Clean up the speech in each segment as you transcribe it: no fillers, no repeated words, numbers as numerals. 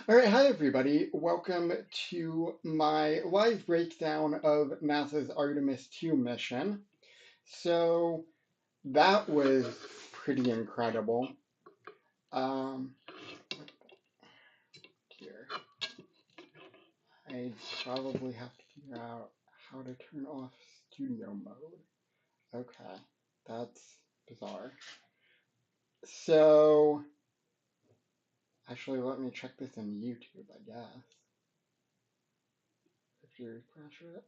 All right, hi everybody. Welcome to my live breakdown of NASA's Artemis II mission. So that was pretty incredible. Um, Here, I probably have to figure out how to turn off studio mode. Okay, that's bizarre. So actually, let me check this in YouTube, I guess. If you refresh it,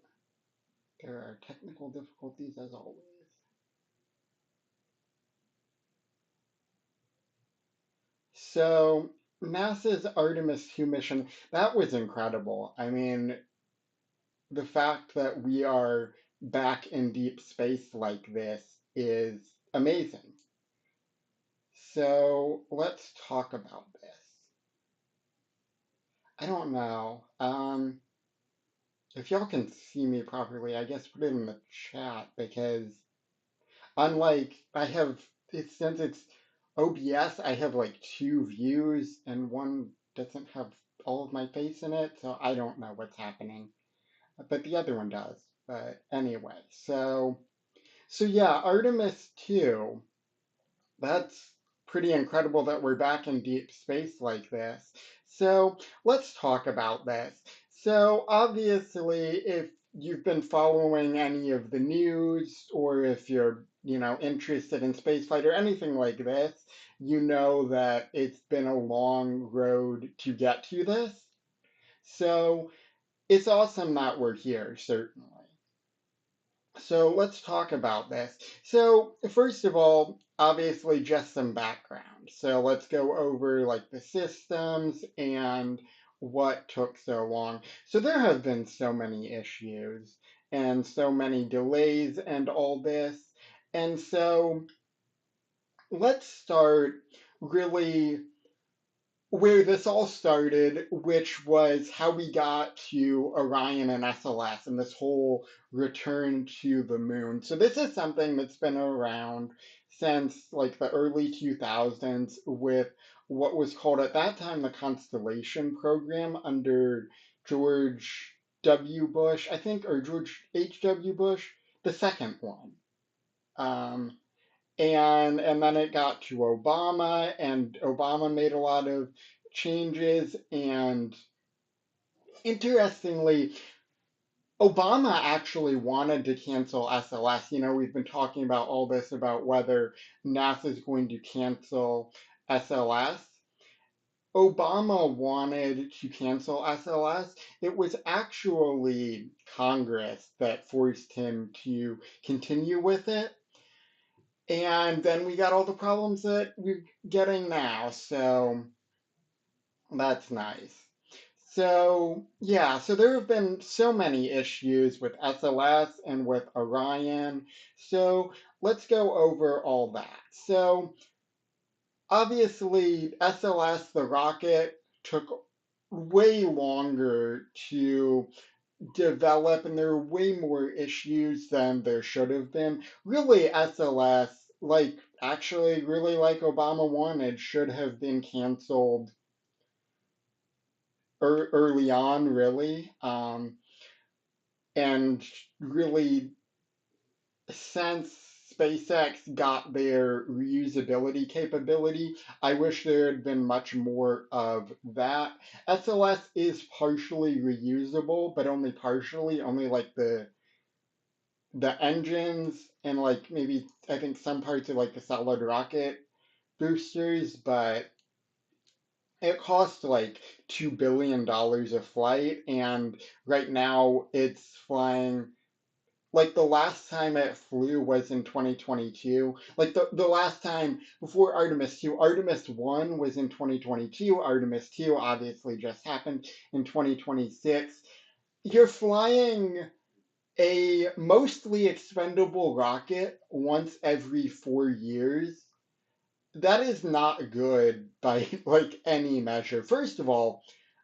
there are technical difficulties as always. So NASA's Artemis II mission, that was incredible. I mean, the fact that we are back in deep space like this is amazing. So let's talk about this. I don't know. If y'all can see me properly, I guess put it in the chat because unlike I have since it's OBS, I have like two views and one doesn't have all of my face in it, so I don't know what's happening. But the other one does. But anyway, so yeah, Artemis 2, that's pretty incredible that we're back in deep space like this. So let's talk about this. So obviously, if you've been following any of the news or if you're, interested in spaceflight or anything like this, you know that it's been a long road to get to this. So it's awesome that we're here, certainly. So let's talk about this. So first of all, obviously just some background. So let's go over like the systems and what took so long. So there have been so many issues and so many delays and all this. And so let's start really where this all started, which was how we got to Orion and SLS and this whole return to the moon. So this is something that's been around since like the early 2000s with what was called at that time the Constellation Program under George W. Bush, I think, or George H.W. Bush, the second one. Um, and then it got to Obama, and Obama made a lot of changes. And interestingly, Obama actually wanted to cancel SLS. We've been talking about all this about whether NASA is going to cancel SLS. Obama wanted to cancel SLS. It was actually Congress that forced him to continue with it. And then we got all the problems that we're getting now, so that's nice. So, yeah, so there have been so many issues with SLS and with Orion. So, let's go over all that. So, obviously, SLS, the rocket, took way longer to develop, and there are way more issues than there should have been. Really, SLS, like actually, really like Obama wanted, should have been canceled early on, really. And really, since SpaceX got their reusability capability, I wish there had been much more of that. SLS is partially reusable, but only partially, only like the engines and like maybe I think some parts of like the solid rocket boosters, but it costs like $2 billion a flight, and right now it's flying. Like the last time it flew was in 2022. Like the last time before Artemis 2, Artemis 1 was in 2022. Artemis 2 obviously just happened in 2026. You're flying a mostly expendable rocket once every 4 years. That is not good by like any measure. First of all,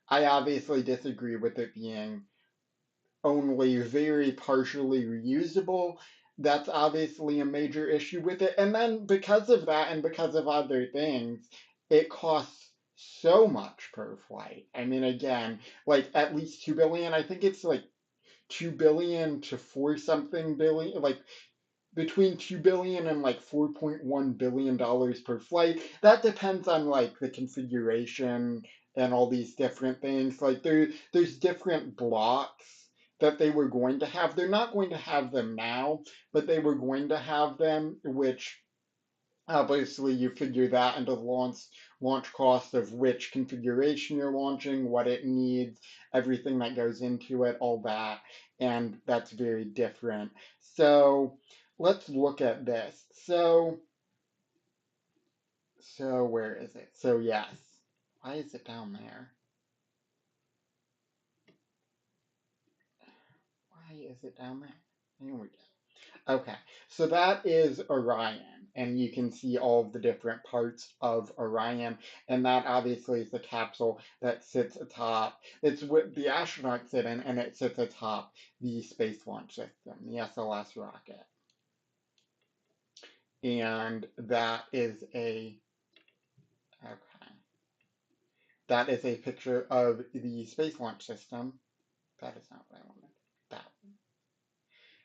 I obviously disagree with it being only very partially reusable. That's obviously a major issue with it. And then because of that and because of other things, it costs so much per flight. I mean, again, like at least 2 billion. I think it's like 2 billion to 4 something billion, like between 2 billion and like 4.1 billion dollars per flight. That depends on like the configuration and all these different things. Like there's different blocks that they were going to have. They're not going to have them now, but they were going to have them, which obviously you figure that into the launch cost of which configuration you're launching, what it needs, everything that goes into it, all that, and that's very different. So let's look at this. So where is it? So yes. Why is it down there? Why is it down there? Here we go. Okay, so that is Orion, and you can see all of the different parts of Orion, and that obviously is the capsule that sits atop. It's what the astronauts sit in, and it sits atop the Space Launch System, the SLS rocket. And okay, that is a picture of the Space Launch System. That is not what I wanted. That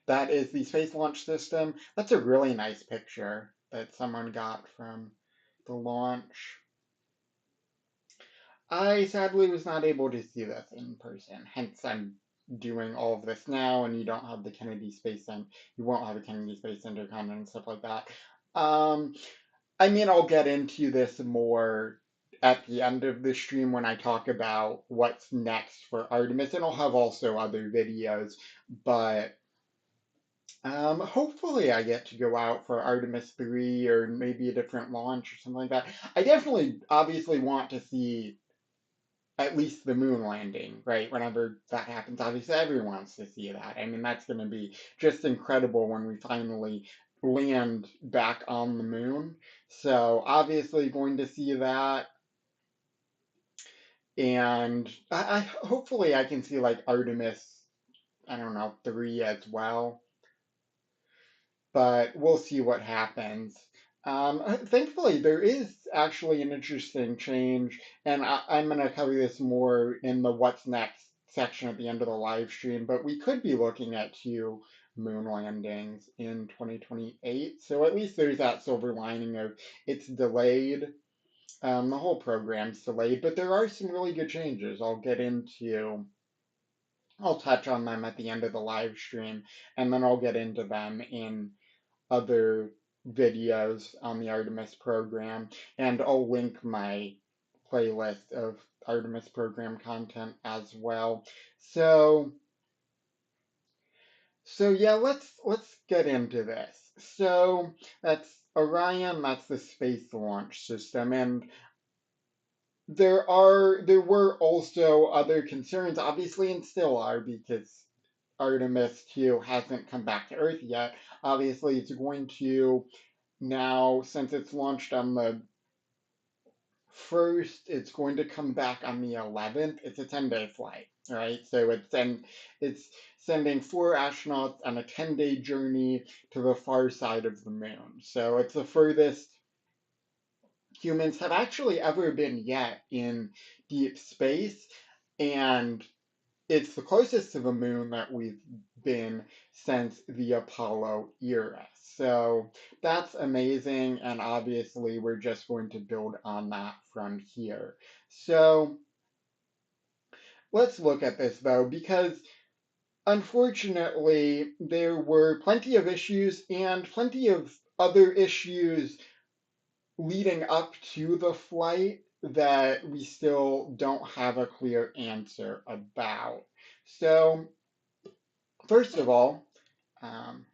That is the Space Launch System. That's a really nice picture that someone got from the launch. I sadly was not able to see this in person, hence I'm doing all of this now, and you don't have the Kennedy Space Center, you won't have a Kennedy Space Center comment and stuff like that. Um, I mean, I'll get into this more at the end of the stream when I talk about what's next for Artemis, and I'll have also other videos, but hopefully I get to go out for Artemis 3 or maybe a different launch or something like that. I definitely obviously want to see at least the moon landing, right? Whenever that happens, obviously everyone wants to see that. I mean, that's going to be just incredible when we finally land back on the moon. So obviously going to see that, and I hopefully I can see like Artemis, I don't know, 3 as well, but we'll see what happens. Thankfully, there is actually an interesting change, and I'm going to cover this more in the what's next section at the end of the live stream, but we could be looking at 2 moon landings in 2028. So at least there's that silver lining of it's delayed. The whole program's delayed, but there are some really good changes. I'll touch on them at the end of the live stream, and then I'll get into them in other videos on the Artemis program, and I'll link my playlist of Artemis program content as well. So yeah, let's get into this. So that's Orion, that's the Space Launch System, and there were also other concerns, obviously, and still are, because Artemis 2 hasn't come back to Earth yet. Obviously, it's going to now, since it's launched on the 1st, it's going to come back on the 11th. It's a 10-day flight, right? So it's sending 4 astronauts on a 10-day journey to the far side of the moon. So it's the furthest humans have actually ever been yet in deep space, and it's the closest to the moon that we've been since the Apollo era. So that's amazing, and obviously we're just going to build on that from here. So let's look at this though, because unfortunately there were plenty of issues and plenty of other issues leading up to the flight that we still don't have a clear answer about. So first of all, um,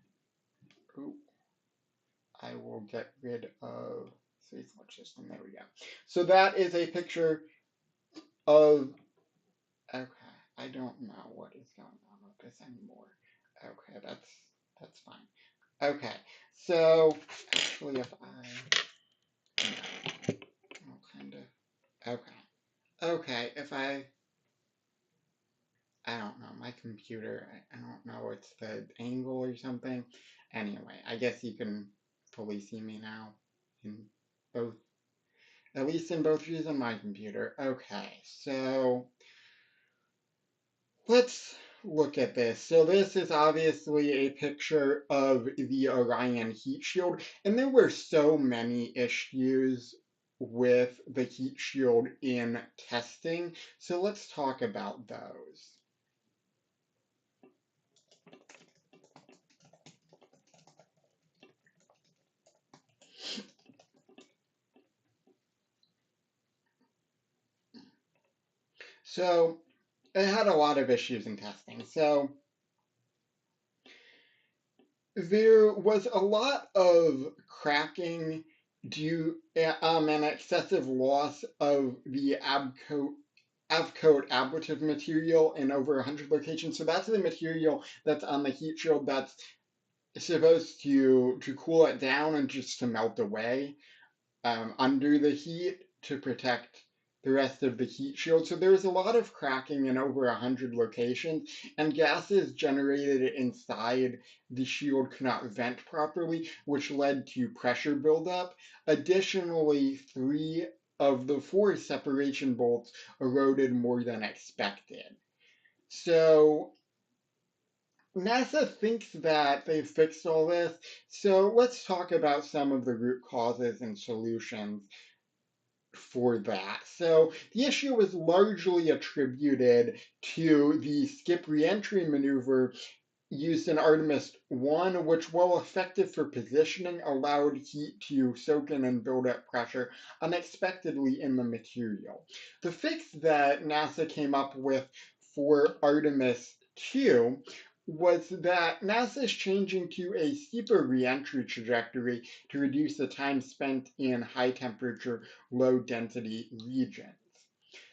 I will get rid of Space Launch System. There we go. So that is a picture of. Okay, I don't know what is going on with this anymore. Okay, that's fine. Okay, so actually, if I'll kind of. Okay, if I don't know, my computer, I don't know, it's the angle or something. Anyway, I guess you can fully see me now in both. At least in both views on my computer. Okay, so let's look at this. So this is obviously a picture of the Orion heat shield, and there were so many issues with the heat shield in testing. So let's talk about those. So it had a lot of issues in testing. So there was a lot of cracking due and excessive loss of the ablative material in over 100 locations. So that's the material that's on the heat shield that's supposed to cool it down and just to melt away under the heat to protect the rest of the heat shield. So there's a lot of cracking in over 100 locations, and gases generated inside the shield could not vent properly, which led to pressure buildup. Additionally, three of the four separation bolts eroded more than expected. So NASA thinks that they've fixed all this. So let's talk about some of the root causes and solutions for that. So the issue was largely attributed to the skip reentry maneuver used in Artemis I, which, while effective for positioning, allowed heat to soak in and build up pressure unexpectedly in the material. The fix that NASA came up with for Artemis II was that NASA is changing to a steeper reentry trajectory to reduce the time spent in high temperature, low density regions.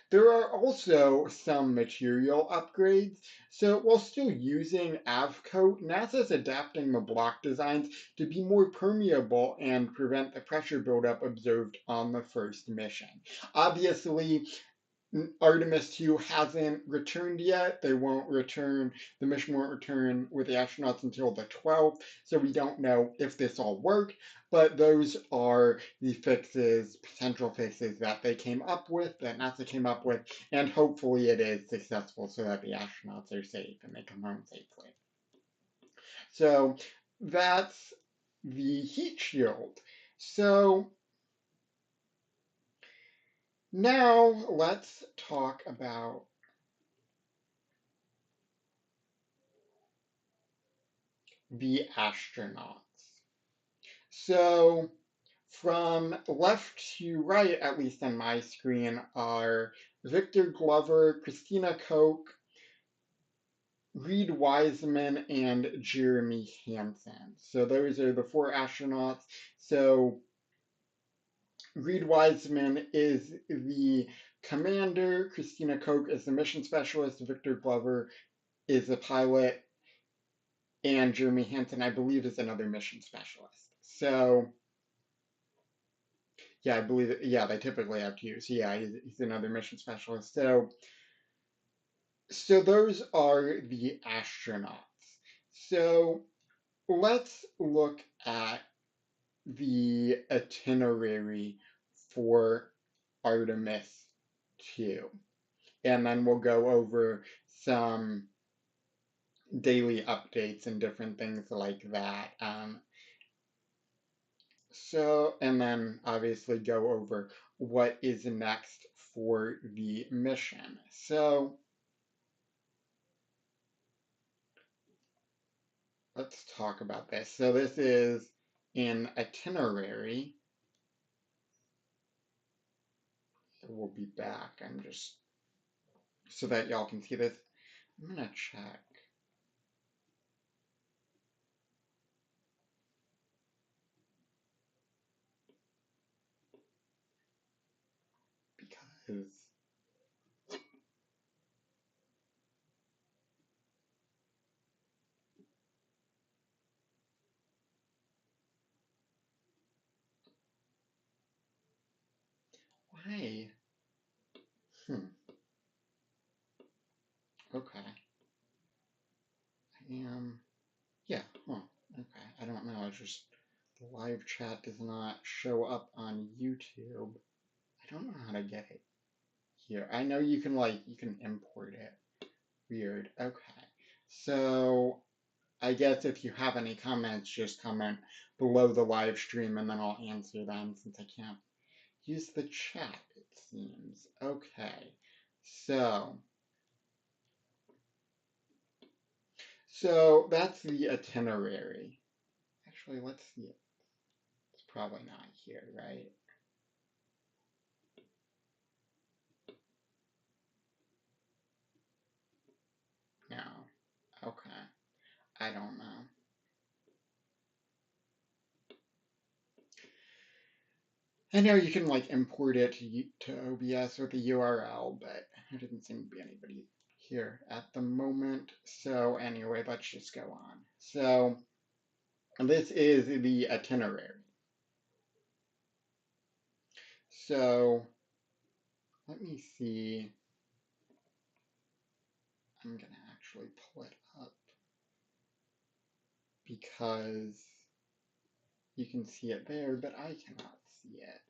There are also some material upgrades. So while still using AvCoat, NASA's adapting the block designs to be more permeable and prevent the pressure buildup observed on the first mission. Obviously, Artemis 2 hasn't returned yet. They won't return, the mission won't return with the astronauts until the 12th, so we don't know if this all worked, but those are the fixes, potential fixes that they came up with, that NASA came up with, and hopefully it is successful so that the astronauts are safe and they come home safely. So that's the heat shield. So now let's talk about the astronauts. So from left to right, at least on my screen, are Victor Glover, Christina Koch, Reed Wiseman, and Jeremy Hansen. So those are the four astronauts. So Reed Wiseman is the commander, Christina Koch is the mission specialist, Victor Glover is the pilot, and Jeremy Hansen, I believe, is another mission specialist. So yeah, I believe it, yeah, they typically have two. So yeah, he's another mission specialist. So those are the astronauts. So let's look at the itinerary for Artemis 2. And then we'll go over some daily updates and different things like that. And then obviously go over what is next for the mission. So, let's talk about this. So, this is an itinerary. We'll be back. I'm just so that y'all can see this. I'm gonna check because why? Hmm. Okay. I am. Yeah. Huh. Okay. I don't know. It's just the live chat does not show up on YouTube. I don't know how to get it here. I know you can you can import it. Weird. Okay. So I guess if you have any comments, just comment below the live stream and then I'll answer them since I can't use the chat, it seems. Okay. So that's the itinerary. Actually, let's see it. It's probably not here, right? No. Okay. I don't know. I know you can import it to OBS with a URL, but there didn't seem to be anybody here at the moment. So anyway, let's just go on. So this is the itinerary. So let me see. I'm gonna actually pull it up because you can see it there, but I cannot see it.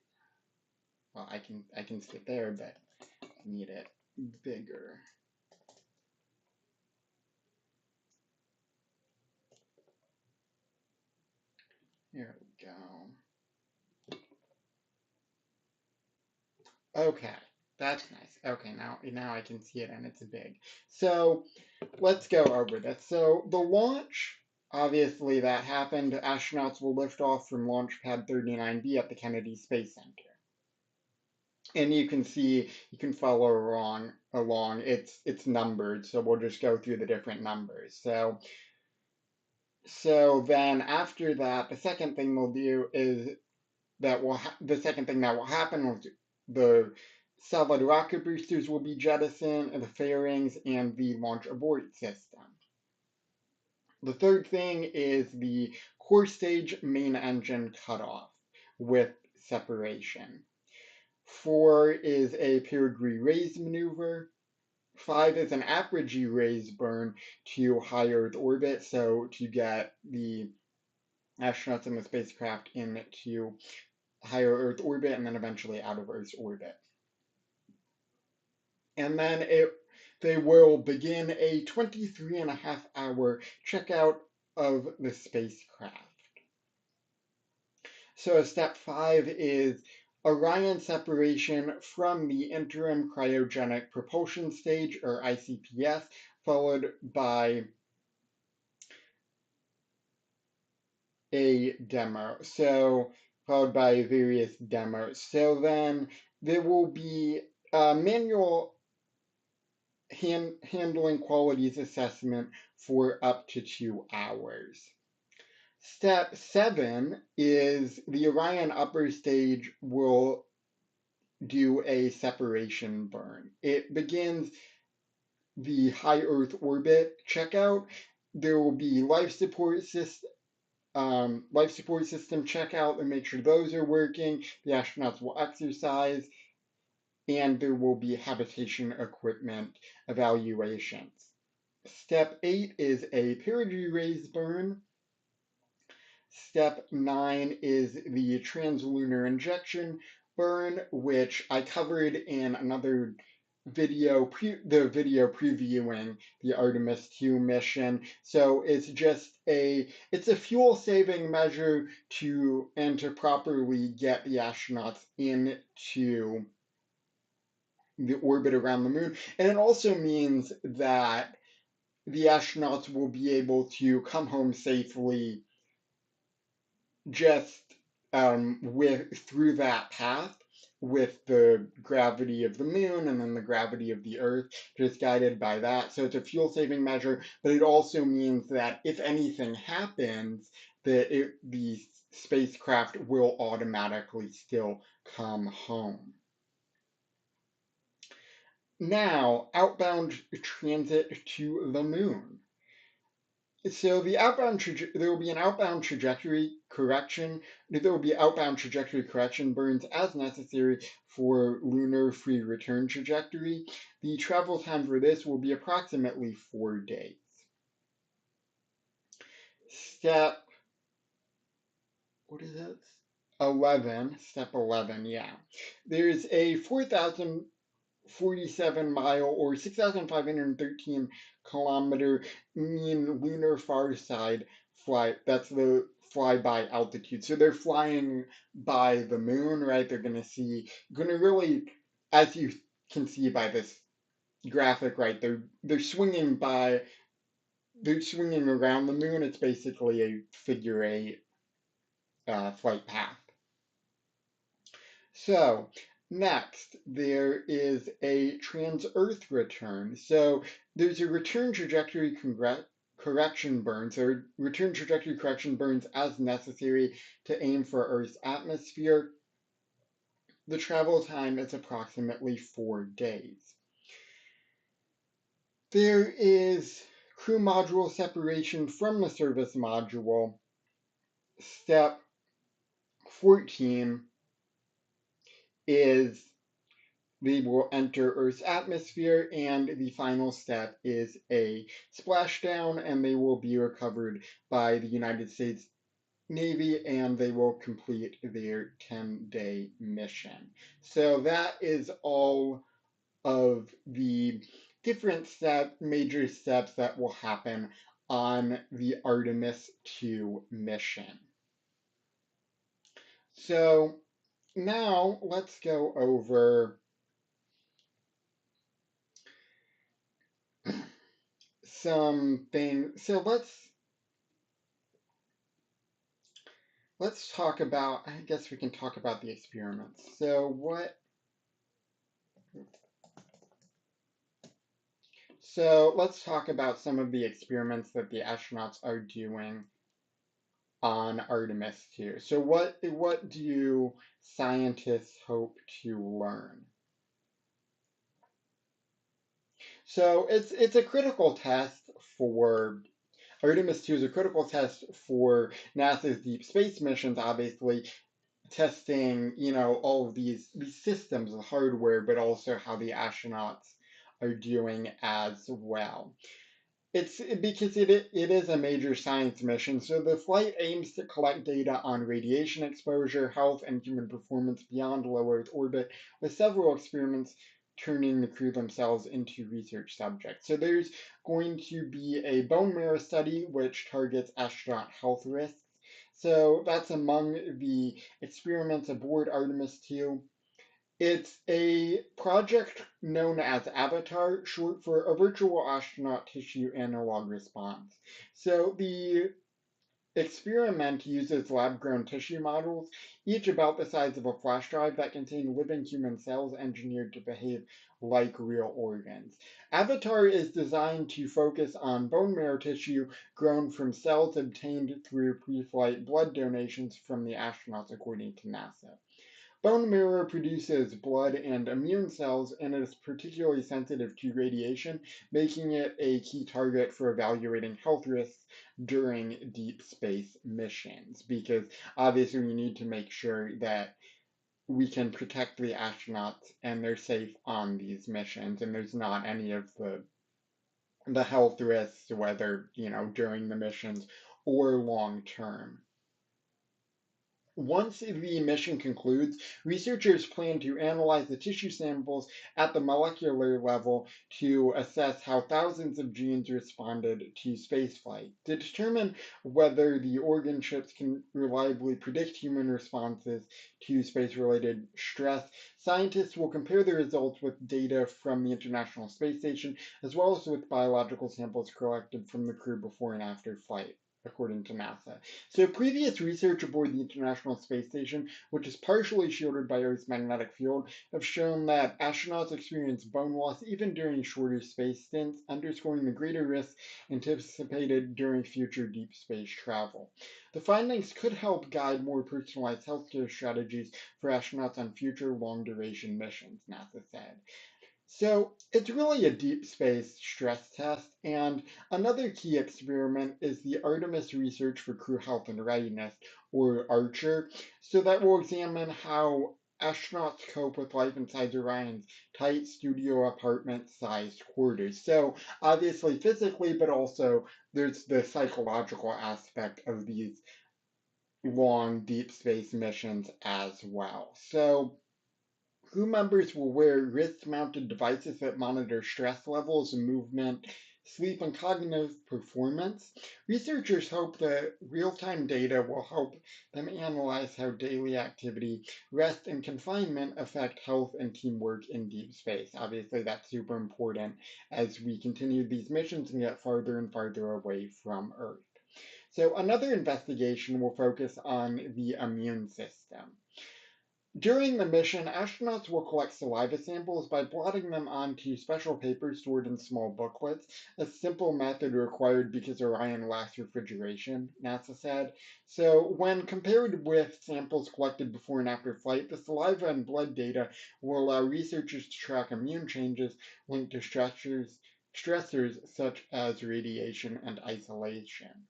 Well, I can see it there, but I need it bigger. Here we go. Okay, that's nice. Okay, now I can see it and it's big. So let's go over this. So the launch, obviously that happened. Astronauts will lift off from Launch Pad 39B at the Kennedy Space Center. And you can see, you can follow along. It's numbered, so we'll just go through the different numbers. So then after that, the second thing we'll do is the second thing that will happen is the solid rocket boosters will be jettisoned, and the fairings, and the launch abort system. The third thing is the core stage main engine cutoff with separation. 4 is a perigee raise maneuver. 5 is an apogee raise burn to high Earth orbit, so to get the astronauts in the spacecraft into higher Earth orbit and then eventually out of Earth's orbit. And then they will begin a 23.5-hour checkout of the spacecraft. So step 5 is Orion separation from the interim cryogenic propulsion stage, or ICPS, followed by a demo. So followed by various demos. So then there will be a manual handling qualities assessment for up to 2 hours. Step 7 is the Orion upper stage will do a separation burn. It begins the high Earth orbit checkout. There will be life support system checkout and make sure those are working. The astronauts will exercise, and there will be habitation equipment evaluations. Step 8 is a perigee raise burn. Step 9 is the translunar injection burn, which I covered in another video, the video previewing the Artemis II mission. So it's just it's a fuel saving measure to properly get the astronauts into the orbit around the moon. And it also means that the astronauts will be able to come home safely just through that path with the gravity of the moon and then the gravity of the Earth, just guided by that. So it's a fuel saving measure, but it also means that if anything happens, that the spacecraft will automatically still come home. Now, outbound transit to the moon. So there will be an outbound trajectory correction. There will be outbound trajectory correction burns as necessary for lunar free return trajectory. The travel time for this will be approximately 4 days. Step, what is it? step 11, yeah. There's a 4,047 mile or 6,513 kilometer mean lunar far side flight. That's the flyby altitude. So they're flying by the moon, right? They're going to really, as you can see by this graphic, right? They're swinging by, they're swinging around the moon. It's basically a figure eight flight path. So, next, there is a trans-Earth return. So, there's a return trajectory correction burn. So, return trajectory correction burns as necessary to aim for Earth's atmosphere. The travel time is approximately 4 days. There is crew module separation from the service module. Step 14 is they will enter Earth's atmosphere, and the final step is a splashdown, and they will be recovered by the United States Navy, and they will complete their 10-day mission. So that is all of the different major steps that will happen on the Artemis II mission. So now let's go over some things. So let's talk about, I guess we can talk about the experiments. So let's talk about some of the experiments that the astronauts are doing on Artemis 2. So what do scientists hope to learn? So it's a critical test for Artemis 2 is a critical test for NASA's deep space missions, obviously, testing, all of these systems, the hardware, but also how the astronauts are doing as well. It's because it is a major science mission. So the flight aims to collect data on radiation exposure, health, and human performance beyond low Earth orbit, with several experiments turning the crew themselves into research subjects. So there's going to be a bone marrow study which targets astronaut health risks. So that's among the experiments aboard Artemis 2. It's a project known as AVATAR, short for a virtual astronaut tissue analog response. So the experiment uses lab-grown tissue models, each about the size of a flash drive, that contain living human cells engineered to behave like real organs. AVATAR is designed to focus on bone marrow tissue grown from cells obtained through pre-flight blood donations from the astronauts, according to NASA. Bone marrow produces blood and immune cells and is particularly sensitive to radiation, making it a key target for evaluating health risks during deep space missions. Because obviously, we need to make sure that we can protect the astronauts and they're safe on these missions, and there's not any of the health risks, whether during the missions or long term. Once the mission concludes, researchers plan to analyze the tissue samples at the molecular level to assess how thousands of genes responded to spaceflight. To determine whether the organ chips can reliably predict human responses to space-related stress, scientists will compare the results with data from the International Space Station, as well as with biological samples collected from the crew before and after flight, according to NASA. So previous research aboard the International Space Station, which is partially shielded by Earth's magnetic field, have shown that astronauts experience bone loss even during shorter space stints, underscoring the greater risks anticipated during future deep space travel. The findings could help guide more personalized healthcare strategies for astronauts on future long-duration missions, NASA said. So it's really a deep space stress test, and another key experiment is the Artemis Research for Crew Health and Readiness, or ARCHER. So that will examine how astronauts cope with life inside Orion's tight studio apartment-sized quarters. So obviously physically, but also there's the psychological aspect of these long deep space missions as well. So crew members will wear wrist-mounted devices that monitor stress levels, movement, sleep, and cognitive performance. Researchers hope that real-time data will help them analyze how daily activity, rest, and confinement affect health and teamwork in deep space. Obviously, that's super important as we continue these missions and get farther and farther away from Earth. So another investigation will focus on the immune system. During the mission, astronauts will collect saliva samples by blotting them onto special paper stored in small booklets, a simple method required because Orion lacks refrigeration, NASA said. So, when compared with samples collected before and after flight, the saliva and blood data will allow researchers to track immune changes linked to stressors such as radiation and isolation.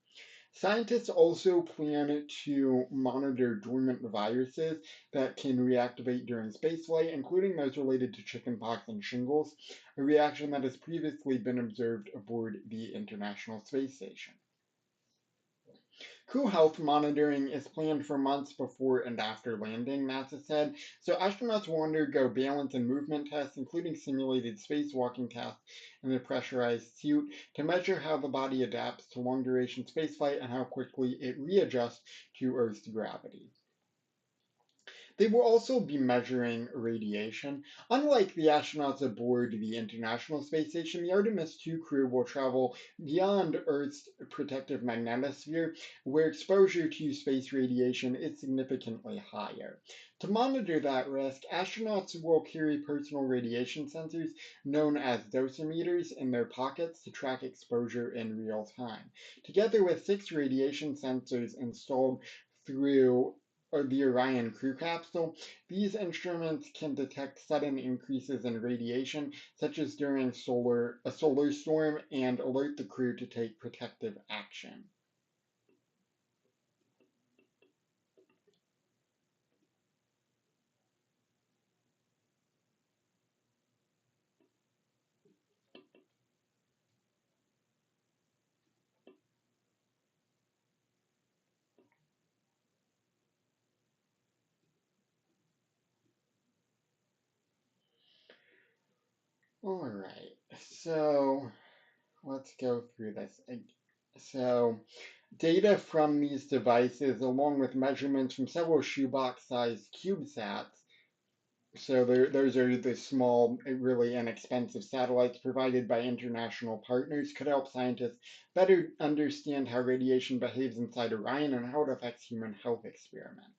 Scientists also plan to monitor dormant viruses that can reactivate during spaceflight, including those related to chickenpox and shingles, a reaction that has previously been observed aboard the International Space Station. Crew health monitoring is planned for months before and after landing, NASA said, so astronauts will undergo balance and movement tests, including simulated spacewalking tests in a pressurized suit, to measure how the body adapts to long duration spaceflight and how quickly it readjusts to Earth's gravity. They will also be measuring radiation. Unlike the astronauts aboard the International Space Station, the Artemis II crew will travel beyond Earth's protective magnetosphere, where exposure to space radiation is significantly higher. To monitor that risk, astronauts will carry personal radiation sensors known as dosimeters in their pockets to track exposure in real time. Together with 6 radiation sensors installed through or the Orion crew capsule, these instruments can detect sudden increases in radiation, such as during a solar storm, and alert the crew to take protective action. All right, so let's go through this. So, data from these devices, along with measurements from several shoebox-sized CubeSats, so those are the small, really inexpensive satellites provided by international partners, could help scientists better understand how radiation behaves inside Orion and how it affects human health experiments.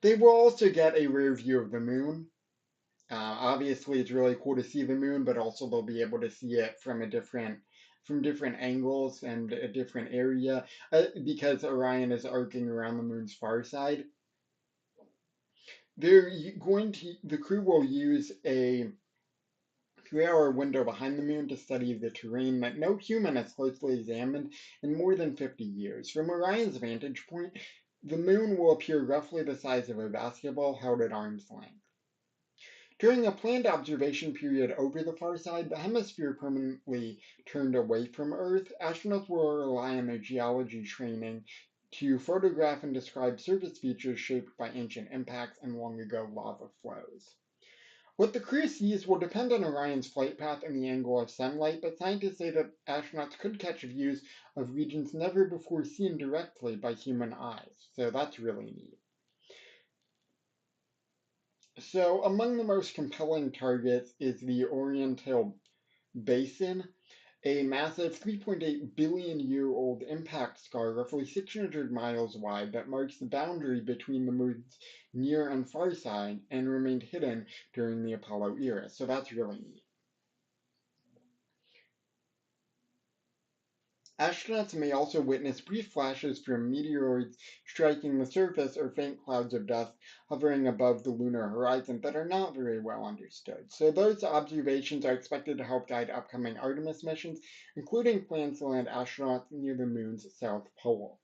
They will also get a rear view of the moon. Obviously, it's really cool to see the moon, but also they'll be able to see it from different angles and a different area because Orion is arcing around the moon's far side. The crew will use a 3-hour window behind the moon to study the terrain that no human has closely examined in more than 50 years. From Orion's vantage point, the moon will appear roughly the size of a basketball held at arm's length. During a planned observation period over the far side, the hemisphere permanently turned away from Earth, astronauts will rely on their geology training to photograph and describe surface features shaped by ancient impacts and long ago lava flows. What the crew sees will depend on Orion's flight path and the angle of sunlight, but scientists say that astronauts could catch views of regions never before seen directly by human eyes. So that's really neat. So, among the most compelling targets is the Oriental Basin, a massive 3.8 billion year old impact scar roughly 600 miles wide that marks the boundary between the moon's near and far side and remained hidden during the Apollo era. So that's really neat. Astronauts may also witness brief flashes from meteoroids striking the surface or faint clouds of dust hovering above the lunar horizon that are not very well understood. So, those observations are expected to help guide upcoming Artemis missions, including plans to land astronauts near the moon's south pole.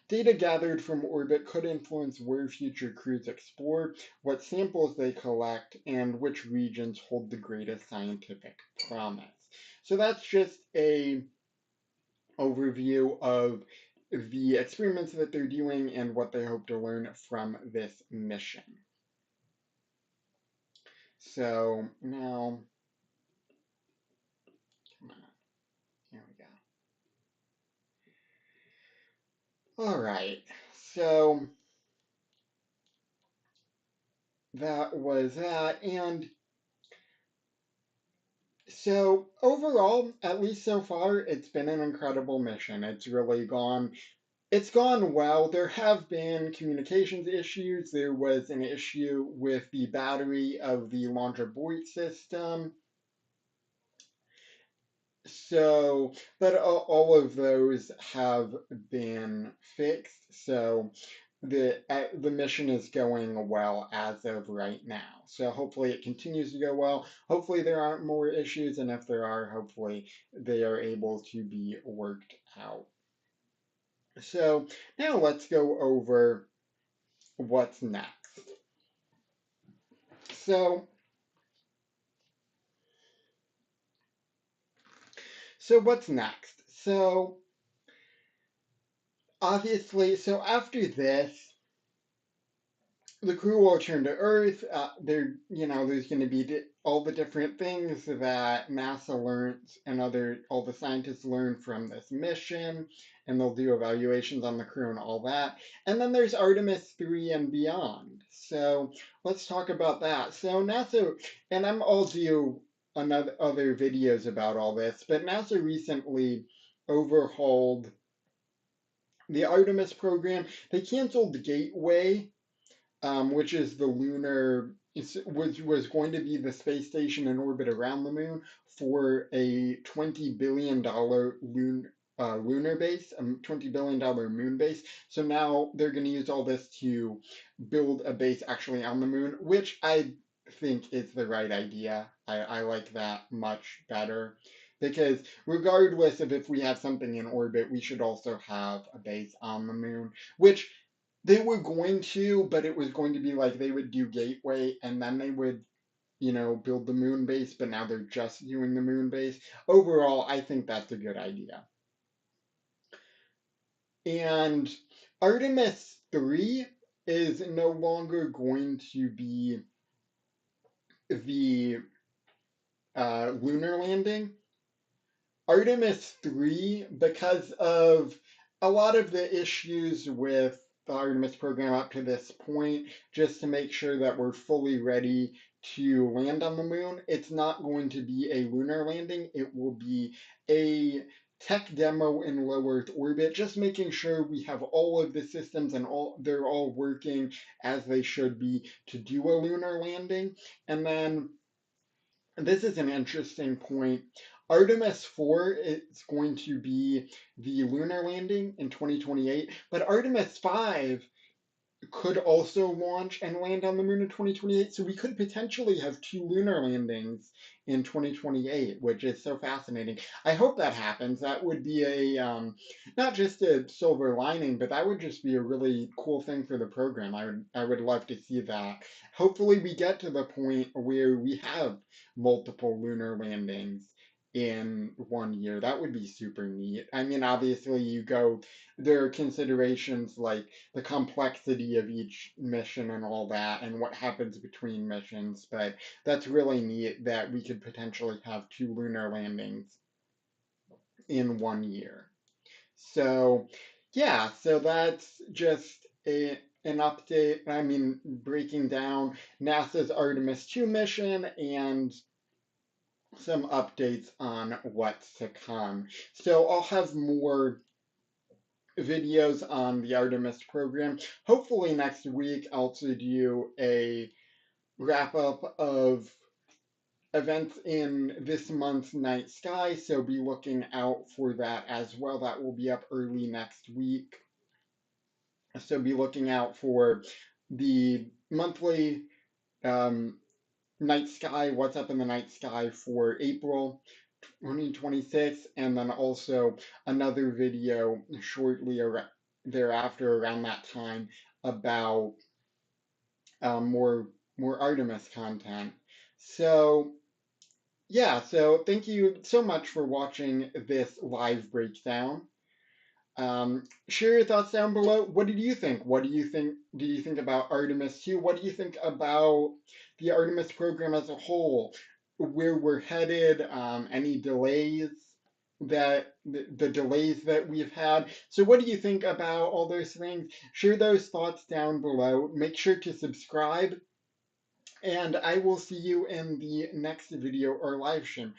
Data gathered from orbit could influence where future crews explore, what samples they collect, and which regions hold the greatest scientific promise. So that's just a overview of the experiments that they're doing and what they hope to learn from this mission. So now, come on, here we go. All right, so that was that. And so overall, at least so far, it's been an incredible mission. It's gone well. There have been communications issues. There was an issue with the battery of the launch abort system. So, but all of those have been fixed. So the mission is going well as of right now. So hopefully it continues to go well. Hopefully there aren't more issues, and if there are, hopefully they are able to be worked out. So now let's go over what's next. So what's next? So obviously, so after this, the crew will return to Earth. There's going to be all the different things that NASA learns and all the scientists learn from this mission, and they'll do evaluations on the crew and all that. And then there's Artemis 3 and beyond. So let's talk about that. So NASA, and I'll do other videos about all this, but NASA recently overhauled the Artemis program. They canceled the Gateway, which is the lunar, was going to be the space station in orbit around the moon for a $20 billion lunar base, a $20 billion moon base. So now they're going to use all this to build a base actually on the moon, which I think is the right idea. I like that much better. Because regardless of if we have something in orbit, we should also have a base on the moon, which they were going to, but it was going to be like they would do Gateway and then they would, build the moon base, but now they're just doing the moon base. Overall, I think that's a good idea. And Artemis 3 is no longer going to be the lunar landing. Artemis 3, because of a lot of the issues with the Artemis program up to this point, just to make sure that we're fully ready to land on the moon, it's not going to be a lunar landing. It will be a tech demo in low Earth orbit, just making sure we have all of the systems and they're all working as they should be to do a lunar landing. And then this is an interesting point. Artemis 4 is going to be the lunar landing in 2028, but Artemis 5 could also launch and land on the moon in 2028. So we could potentially have two lunar landings in 2028, which is so fascinating. I hope that happens. That would be not just a silver lining, but that would just be a really cool thing for the program. I would love to see that. Hopefully we get to the point where we have multiple lunar landings in 1 year. That would be super neat. I mean, obviously there are considerations like the complexity of each mission and all that and what happens between missions, but that's really neat that we could potentially have two lunar landings in 1 year. So yeah, so that's just an update. I mean, breaking down NASA's Artemis 2 mission and some updates on what's to come. So I'll have more videos on the Artemis program. Hopefully next week I'll also do a wrap up of events in this month's night sky, so be looking out for that as well. That will be up early next week. So be looking out for the monthly night sky, what's up in the night sky for April 2026, and then also another video shortly thereafter around that time about more Artemis content. So yeah, so thank you so much for watching this live breakdown. Share your thoughts down below. What did you think? What do you think? Do you think about Artemis 2? What do you think about the Artemis program as a whole? Where we're headed? Any delays the delays that we've had? So, what do you think about all those things? Share those thoughts down below. Make sure to subscribe, and I will see you in the next video or live stream.